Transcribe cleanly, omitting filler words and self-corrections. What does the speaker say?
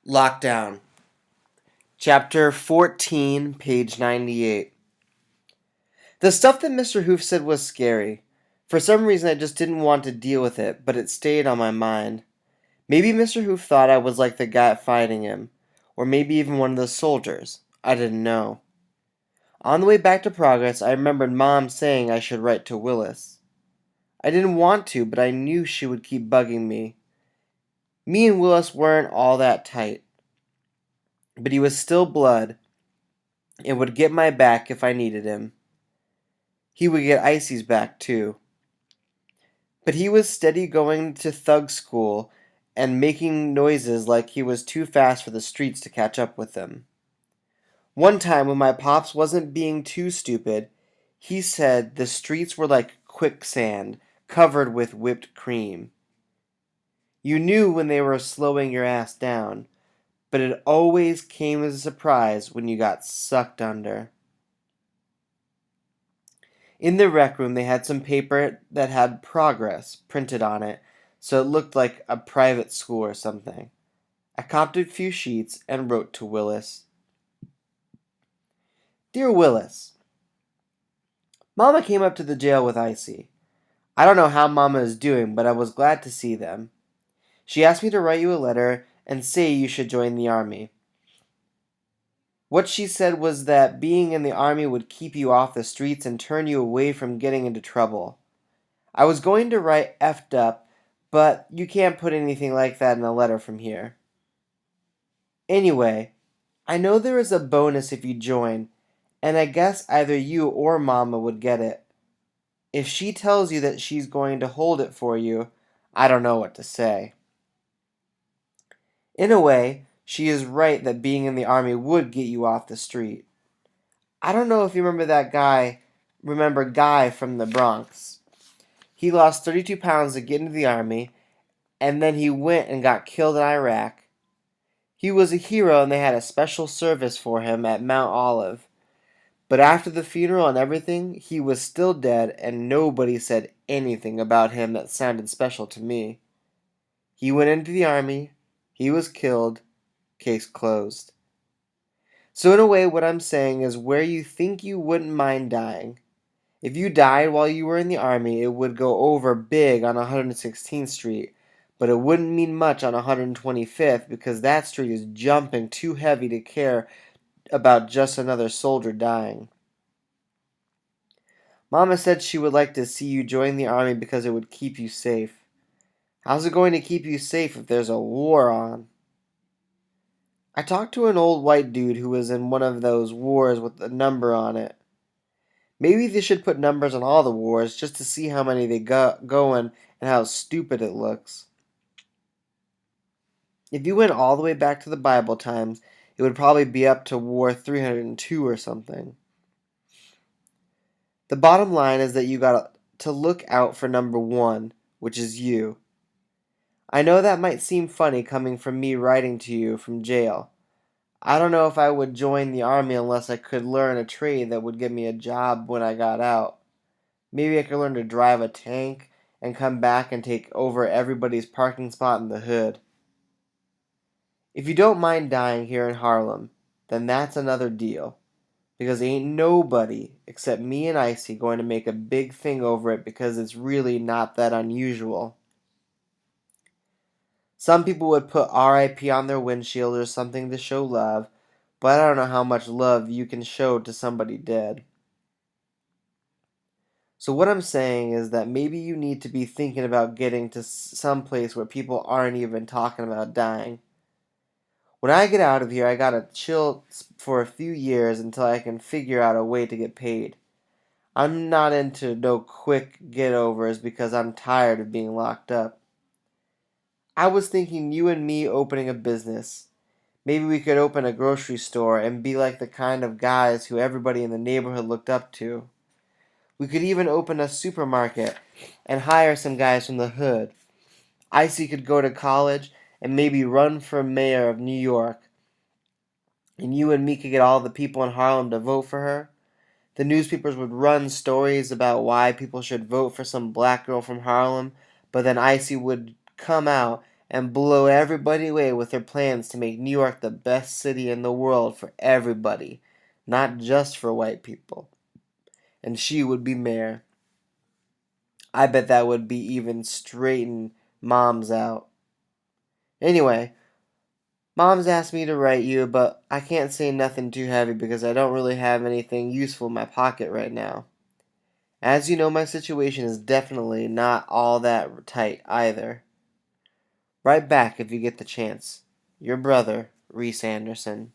Lockdown. Chapter 14, page 98. The stuff that Mr. Hoof said was scary. For some reason, I just didn't want to deal with it, but it stayed on my mind. Maybe Mr. Hoof thought I was like the guy fighting him, or maybe even one of the soldiers. I didn't know. On the way back to Progress, I remembered Mom saying I should write to Willis. I didn't want to, but I knew she would keep bugging me. Me and Willis weren't all that tight, but he was still blood and would get my back if I needed him. He would get Icy's back, too. But he was steady going to thug school and making noises like he was too fast for the streets to catch up with him. One time, when my pops wasn't being too stupid, he said the streets were like quicksand covered with whipped cream. You knew when they were slowing your ass down, but it always came as a surprise when you got sucked under. In the rec room, they had some paper that had Progress printed on it, so it looked like a private school or something. I copied a few sheets and wrote to Willis. Dear Willis, Mama came up to the jail with Icy. I don't know how Mama is doing, but I was glad to see them. She asked me to write you a letter and say you should join the army. What she said was that being in the army would keep you off the streets and turn you away from getting into trouble. I was going to write effed up, but you can't put anything like that in a letter from here. Anyway, I know there is a bonus if you join, and I guess either you or Mama would get it. If she tells you that she's going to hold it for you, I don't know what to say. In a way, she is right that being in the army would get you off the street. I don't know if you remember Guy from the Bronx. He lost 32 pounds to get into the army, and then he went and got killed in Iraq. He was a hero and they had a special service for him at Mount Olive. But after the funeral and everything, he was still dead and nobody said anything about him that sounded special to me. He went into the army, he was killed, case closed. So in a way, what I'm saying is where you think you wouldn't mind dying. If you died while you were in the army, it would go over big on 116th Street, but it wouldn't mean much on 125th because that street is jumping too heavy to care about just another soldier dying. Mama said she would like to see you join the army because it would keep you safe. How's it going to keep you safe if there's a war on? I talked to an old white dude who was in one of those wars with a number on it. Maybe they should put numbers on all the wars just to see how many they got going and how stupid it looks. If you went all the way back to the Bible times, it would probably be up to War 302 or something. The bottom line is that you got to look out for number one, which is you. I know that might seem funny coming from me writing to you from jail. I don't know if I would join the army unless I could learn a trade that would get me a job when I got out. Maybe I could learn to drive a tank and come back and take over everybody's parking spot in the hood. If you don't mind dying here in Harlem, then that's another deal. Because ain't nobody except me and Icy going to make a big thing over it because it's really not that unusual. Some people would put RIP on their windshield or something to show love, but I don't know how much love you can show to somebody dead. So what I'm saying is that maybe you need to be thinking about getting to some place where people aren't even talking about dying. When I get out of here, I gotta chill for a few years until I can figure out a way to get paid. I'm not into no quick get-overs because I'm tired of being locked up. I was thinking you and me opening a business. Maybe we could open a grocery store and be like the kind of guys who everybody in the neighborhood looked up to. We could even open a supermarket and hire some guys from the hood. Icy could go to college and maybe run for mayor of New York. And you and me could get all the people in Harlem to vote for her. The newspapers would run stories about why people should vote for some black girl from Harlem, but then Icy would come out and blow everybody away with her plans to make New York the best city in the world for everybody, not just for white people. And she would be mayor. I bet that would be even straighten Mom's out. Anyway, Mom's asked me to write you, but I can't say nothing too heavy because I don't really have anything useful in my pocket right now. As you know, my situation is definitely not all that tight either. Write back if you get the chance. Your brother, Reese Anderson.